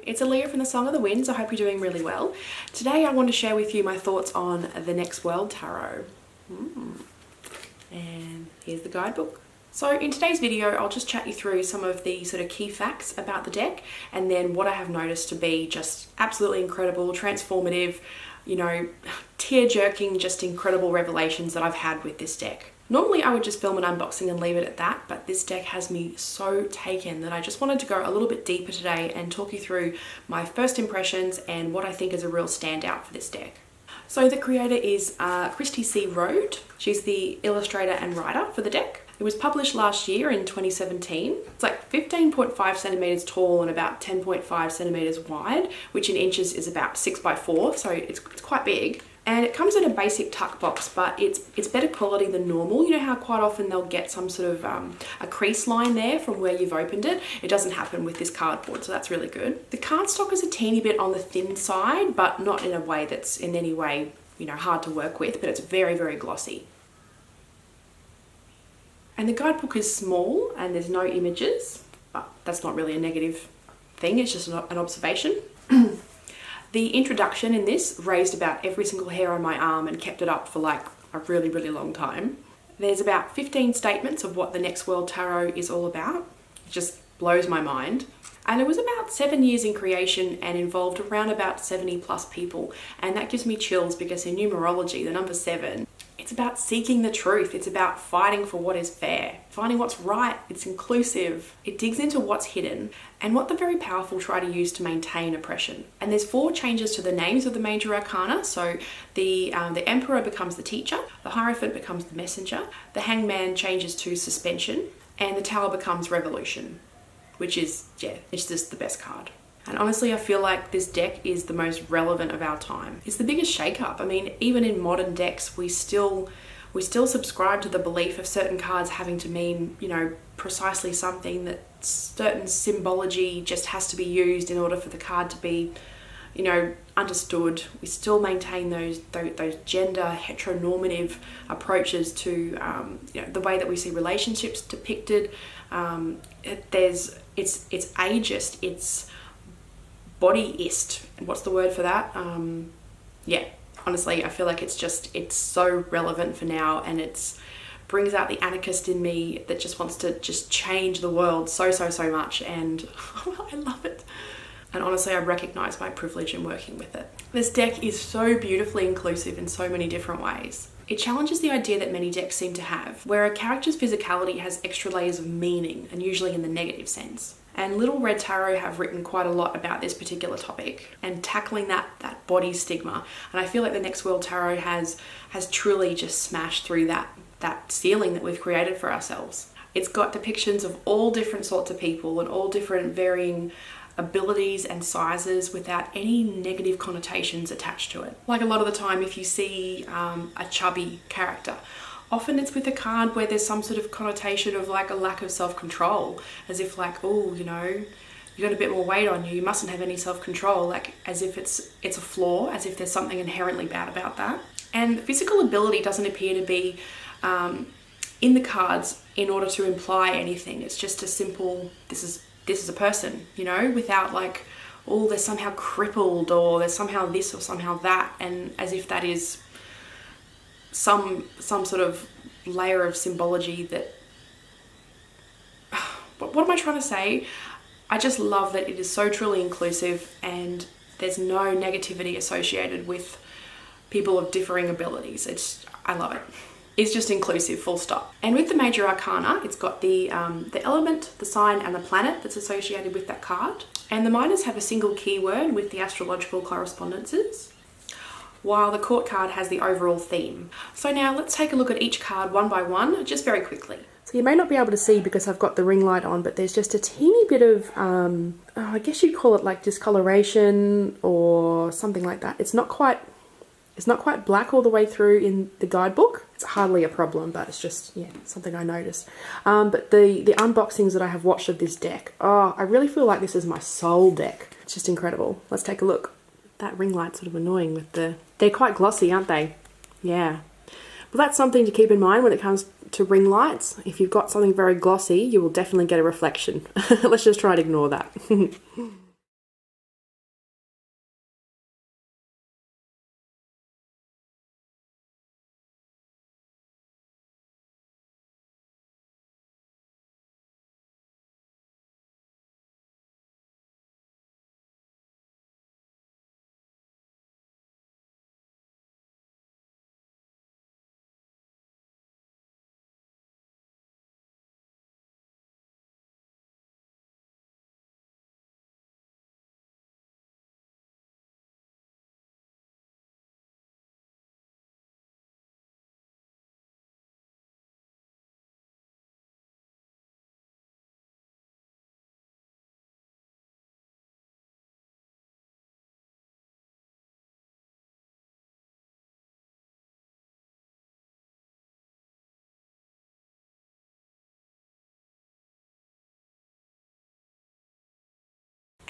it's Aaliyah from the Song of the Winds. I hope you're doing really well. Today I want to share with you my thoughts on the Next World Tarot. And here's the guidebook. So in today's video, I'll just chat you through some of the sort of key facts about the deck and then what I have noticed to be just absolutely incredible, transformative, you know, tear-jerking, just incredible revelations that I've had with this deck. Normally I would just film an unboxing and leave it at that, but this deck has me so taken that I just wanted to go a little bit deeper today and talk you through my first impressions and what I think is a real standout for this deck. So the creator is Christy C. Rode. She's the illustrator and writer for the deck. It was published last year in 2017. It's like 15.5 centimeters tall and about 10.5 centimeters wide, which in inches is about 6x4, so it's quite big. And it comes in a basic tuck box, but it's better quality than normal. You know how quite often they'll get some sort of a crease line there from where you've opened it? It doesn't happen with this cardboard, so that's really good. The cardstock is a teeny bit on the thin side, but not in a way that's in any way, you know, hard to work with, but it's very, very glossy. And the guidebook is small and there's no images, but that's not really a negative thing, it's just an observation. The introduction in this raised about every single hair on my arm and kept it up for like a really, really long time. There's about 15 statements of what the Next World Tarot is all about. It just blows my mind. And it was about 7 years in creation and involved around about 70 plus people. And that gives me chills because in numerology, the number 7, it's about seeking the truth. It's about fighting for what is fair, finding what's right. It's inclusive. It digs into what's hidden and what the very powerful try to use to maintain oppression. And there's 4 changes to the names of the major arcana. So the Emperor becomes the teacher, the Hierophant becomes the messenger, the Hangman changes to suspension, and the Tower becomes revolution, which is, yeah, it's just the best card. And honestly, I feel like this deck is the most relevant of our time. It's the biggest shake-up. I mean, even in modern decks, we still subscribe to the belief of certain cards having to mean, you know, precisely something, that certain symbology just has to be used in order for the card to be, you know, understood. We still maintain those gender heteronormative approaches to you know, the way that we see relationships depicted. It's ageist, it's bodyist. What's the word for that? Yeah, honestly, I feel like it's so relevant for now, and it's brings out the anarchist in me that just wants to just change the world so much, and I love it. And honestly, I recognize my privilege in working with it. This deck is so beautifully inclusive in so many different ways. It challenges the idea that many decks seem to have, where a character's physicality has extra layers of meaning, and usually in the negative sense. And Little Red Tarot have written quite a lot about this particular topic and tackling that body stigma. And I feel like the Next World Tarot has truly just smashed through that ceiling that we've created for ourselves. It's got depictions of all different sorts of people and all different varying abilities and sizes without any negative connotations attached to it. Like a lot of the time, if you see a chubby character, often it's with a card where there's some sort of connotation of like a lack of self-control, as if like, oh, you know, you got a bit more weight on you, you mustn't have any self-control, like as if it's a flaw, as if there's something inherently bad about that. And physical ability doesn't appear to be in the cards in order to imply anything. It's just a simple, this is a person, you know, without like, oh, they're somehow crippled or there's somehow this or somehow that, and as if that is some sort of layer of symbology that, what am I trying to say? I just love that it is so truly inclusive and there's no negativity associated with people of differing abilities. I love it. It's just inclusive, full stop. And with the major arcana, it's got the element, the sign, and the planet that's associated with that card. And the minors have a single keyword with the astrological correspondences, while the court card has the overall theme. So now let's take a look at each card one by one, just very quickly. So you may not be able to see because I've got the ring light on, but there's just a teeny bit of, I guess you'd call it like discoloration or something like that. It's not quite black all the way through in the guidebook. It's hardly a problem, but it's just, yeah, something I noticed. But the unboxings that I have watched of this deck, oh, I really feel like this is my soul deck. It's just incredible. Let's take a look. That ring light's sort of annoying with they're quite glossy, aren't they? Yeah. Well, that's something to keep in mind when it comes to ring lights. If you've got something very glossy, you will definitely get a reflection. Let's just try and ignore that.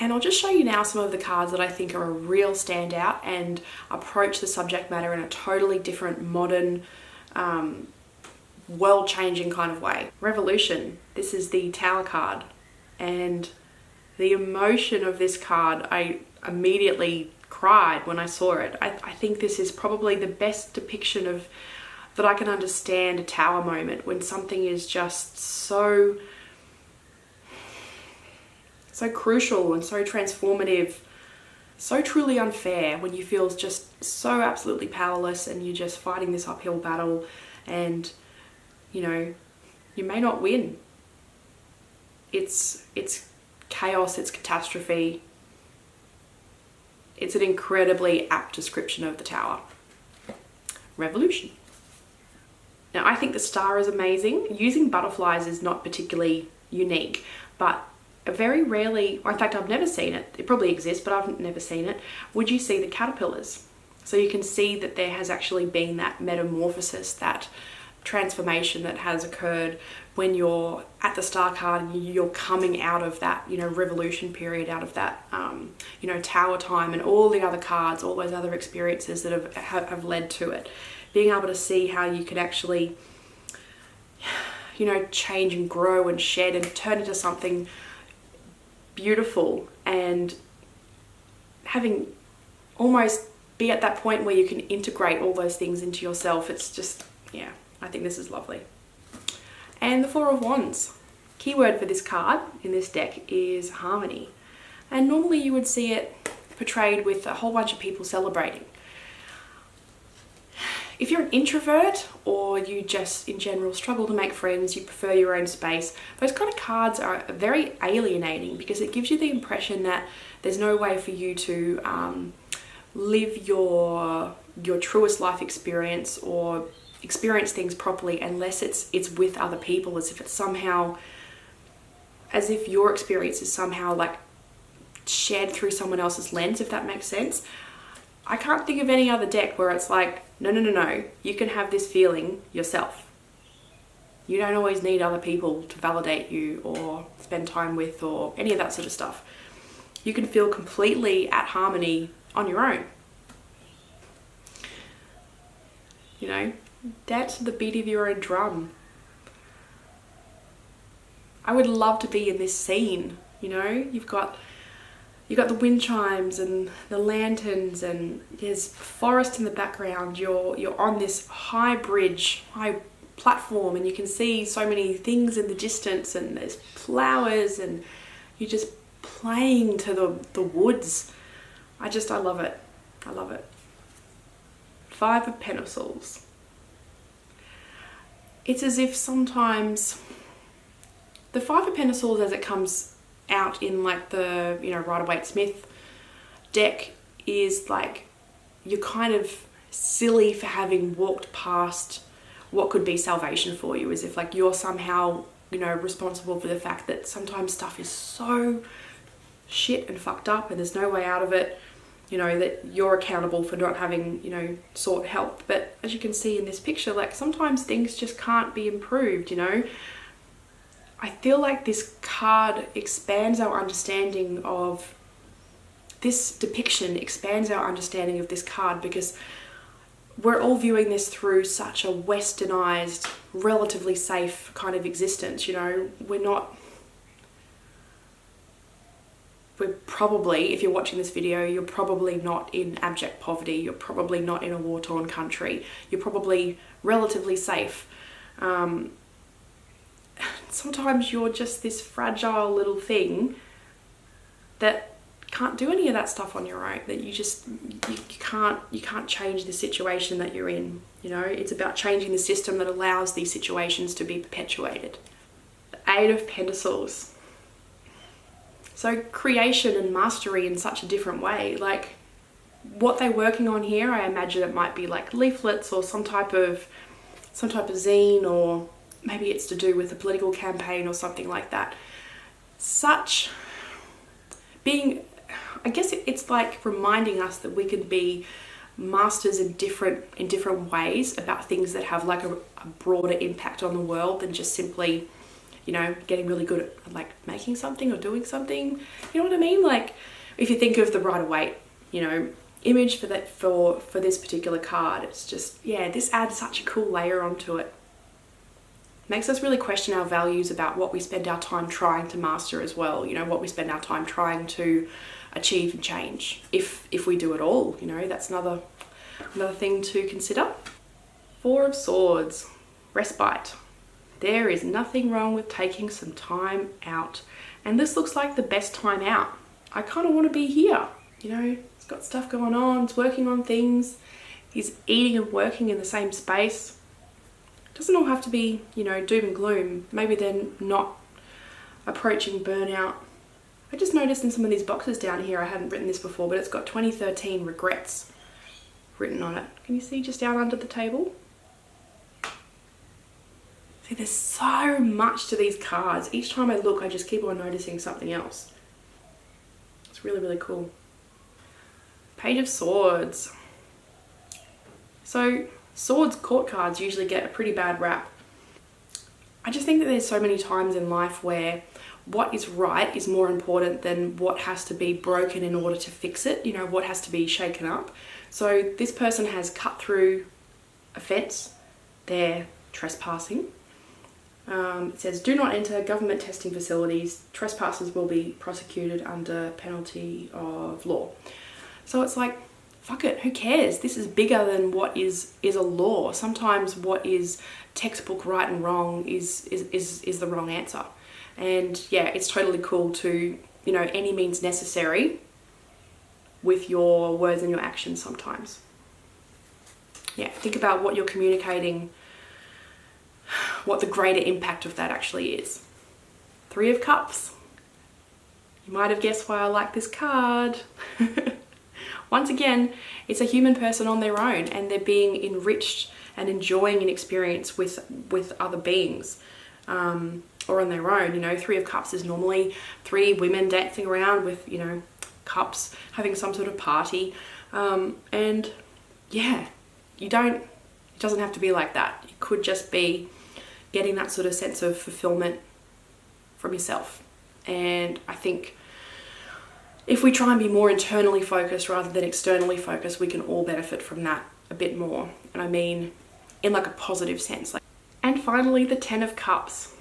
And I'll just show you now some of the cards that I think are a real standout and approach the subject matter in a totally different, modern, world-changing kind of way. Revolution. This is the Tower card. And the emotion of this card, I immediately cried when I saw it. I think this is probably the best depiction of that I can understand a Tower moment, when something is just so crucial and so transformative, so truly unfair, when you feel just so absolutely powerless and you're just fighting this uphill battle and, you know, you may not win. It's chaos, it's catastrophe. It's an incredibly apt description of the Tower. Revolution. Now, I think the Star is amazing. Using butterflies is not particularly unique, but very rarely, or in fact I've never seen it, it probably exists but I've never seen it, would you see the caterpillars. So you can see that there has actually been that metamorphosis, that transformation that has occurred when you're at the Star card and you're coming out of that, you know, revolution period, out of that, you know, Tower time and all the other cards, all those other experiences that have led to it. Being able to see how you can actually, you know, change and grow and shed and turn into something beautiful, and having almost be at that point where you can integrate all those things into yourself. It's just, yeah, I think this is lovely. And the Four of Wands. Keyword for this card in this deck is harmony. And normally you would see it portrayed with a whole bunch of people celebrating. If you're an introvert, or you just in general struggle to make friends, you prefer your own space, those kind of cards are very alienating, because it gives you the impression that there's no way for you to live your truest life experience or experience things properly unless it's with other people, as if it's somehow, as if your experience is somehow like shared through someone else's lens, if that makes sense. I can't think of any other deck where it's like, no, you can have this feeling yourself. You don't always need other people to validate you or spend time with or any of that sort of stuff. You can feel completely at harmony on your own. You know, dance to the beat of your own drum. I would love to be in this scene, you know. You've got the wind chimes and the lanterns, and there's forest in the background. You're on this high bridge, high platform, and you can see so many things in the distance, and there's flowers, and you're just playing to the woods. I love it. I love it. Five of Pentacles. It's as if sometimes the Five of Pentacles, as it comes out in like the, you know, Rider-Waite-Smith deck, is like you're kind of silly for having walked past what could be salvation for you, as if like you're somehow, you know, responsible for the fact that sometimes stuff is so shit and fucked up and there's no way out of it, you know, that you're accountable for not having, you know, sought help. But as you can see in this picture, like sometimes things just can't be improved, you know. I feel like this card expands our understanding of this depiction, expands our understanding of this card, because we're all viewing this through such a westernized, relatively safe kind of existence, you know. We're probably, if you're watching this video, you're probably not in abject poverty, you're probably not in a war-torn country, you're probably relatively safe. Sometimes you're just this fragile little thing that can't do any of that stuff on your own, that you can't change the situation that you're in, you know. It's about changing the system that allows these situations to be perpetuated. The Eight of Pentacles. So creation and mastery in such a different way. Like what they're working on here, I imagine it might be like leaflets or some type of zine, or maybe it's to do with a political campaign or something like that. I guess it's like reminding us that we can be masters in different ways about things that have like a broader impact on the world than just simply you know, getting really good at like making something or doing something. You know what I mean? Like if you think of the Rider-Waite, you know, image for that, for this particular card, it's just, yeah, this adds such a cool layer onto it. Makes us really question our values about what we spend our time trying to master as well, you know, what we spend our time trying to achieve and change, if we do it all, you know. That's another thing to consider. Four of Swords, respite. There is nothing wrong with taking some time out, and this looks like the best time out. I kind of want to be here, you know. It's got stuff going on, it's working on things, he's eating and working in the same space. Doesn't all have to be, you know, doom and gloom. Maybe they're not approaching burnout. I just noticed in some of these boxes down here, I hadn't written this before, but it's got 2013 regrets written on it. Can you see just down under the table? See, there's so much to these cards. Each time I look, I just keep on noticing something else. It's really, really cool. Page of Swords. So Swords court cards usually get a pretty bad rap. I just think that there's so many times in life where what is right is more important than what has to be broken in order to fix it, you know, what has to be shaken up. So this person has cut through a fence, they're trespassing. It says, do not enter government testing facilities. Trespassers will be prosecuted under penalty of law. So it's like, fuck it, who cares? This is bigger than what is a law. Sometimes what is textbook right and wrong is the wrong answer. And yeah, it's totally cool to, you know, any means necessary with your words and your actions sometimes. Yeah, think about what you're communicating, what the greater impact of that actually is. Three of Cups. You might have guessed why I like this card. Once again, it's a human person on their own, and they're being enriched and enjoying an experience with other beings, or on their own. You know, Three of Cups is normally three women dancing around with, you know, cups, having some sort of party. And yeah, it doesn't have to be like that. It could just be getting that sort of sense of fulfillment from yourself. And I think if we try and be more internally focused rather than externally focused, we can all benefit from that a bit more. And I mean, in like a positive sense. And finally, the Ten of Cups.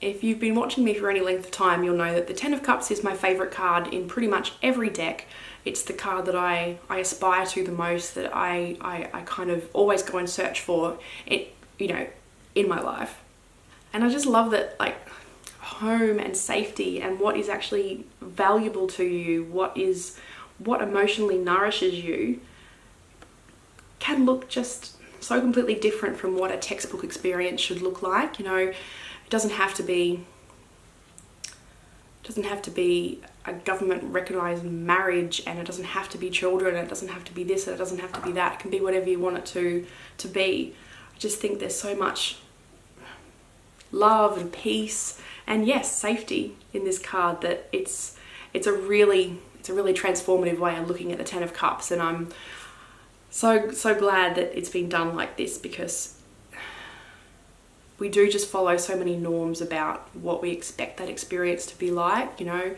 If you've been watching me for any length of time, you'll know that the Ten of Cups is my favorite card in pretty much every deck. It's the card that I aspire to the most, that I kind of always go and search for it, you know, in my life. And I just love that, like, home and safety and what is actually valuable to you, what emotionally nourishes you, can look just so completely different from what a textbook experience should look like. You know, it doesn't have to be a government recognized marriage, and it doesn't have to be children, and it doesn't have to be this, and it doesn't have to be that. It can be whatever you want it to be. I just think there's so much love and peace and yes, safety in this card, that it's a really transformative way of looking at the Ten of Cups. And I'm so glad that it's been done like this, because we do just follow so many norms about what we expect that experience to be like. You know,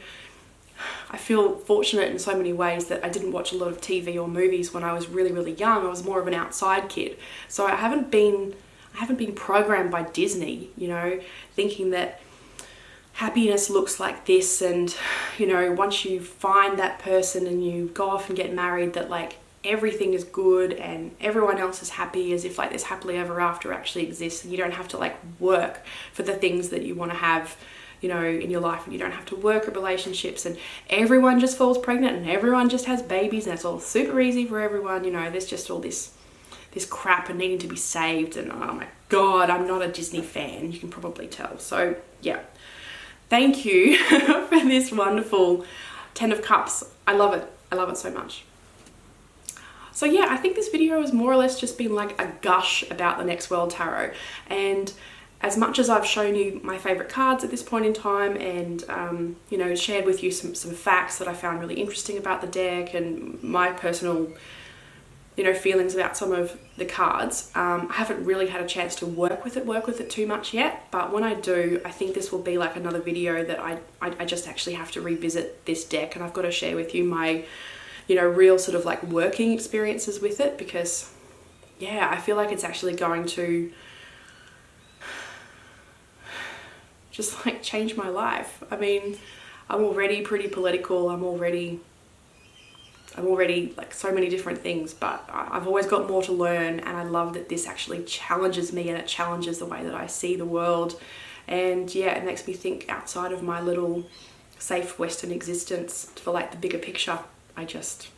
I feel fortunate in so many ways that I didn't watch a lot of TV or movies when I was really young. I was more of an outside kid, so I haven't been programmed by Disney, you know, thinking that happiness looks like this, and, you know, once you find that person and you go off and get married, that like everything is good and everyone else is happy, as if like this happily ever after actually exists, and you don't have to like work for the things that you want to have, you know, in your life, and you don't have to work at relationships, and everyone just falls pregnant and everyone just has babies and it's all super easy for everyone. You know, there's just all this crap and needing to be saved, and oh my god, I'm not a Disney fan, you can probably tell. So yeah, thank you for this wonderful Ten of Cups. I love it so much. So yeah, I think this video has more or less just been like a gush about the Next World Tarot, and as much as I've shown you my favorite cards at this point in time, and you know, shared with you some facts that I found really interesting about the deck, and my personal you know, feelings about some of the cards. I haven't really had a chance to work with it too much yet, but when I do, I think this will be like another video that I just actually have to revisit this deck, and I've got to share with you my, you know, real sort of like working experiences with it, because yeah, I feel like it's actually going to just like change my life. I mean, I'm already pretty political, I'm already like so many different things, but I've always got more to learn, and I love that this actually challenges me and it challenges the way that I see the world. And yeah, it makes me think outside of my little safe Western existence for like the bigger picture. I just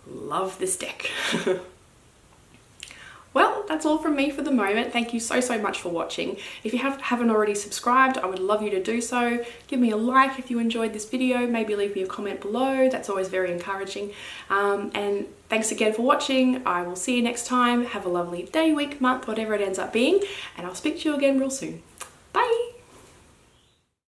love this deck. Well, that's all from me for the moment. Thank you so much for watching. If you haven't already subscribed, I would love you to do so. Give me a like if you enjoyed this video. Maybe leave me a comment below. That's always very encouraging. And thanks again for watching. I will see you next time. Have a lovely day, week, month, whatever it ends up being. And I'll speak to you again real soon. Bye.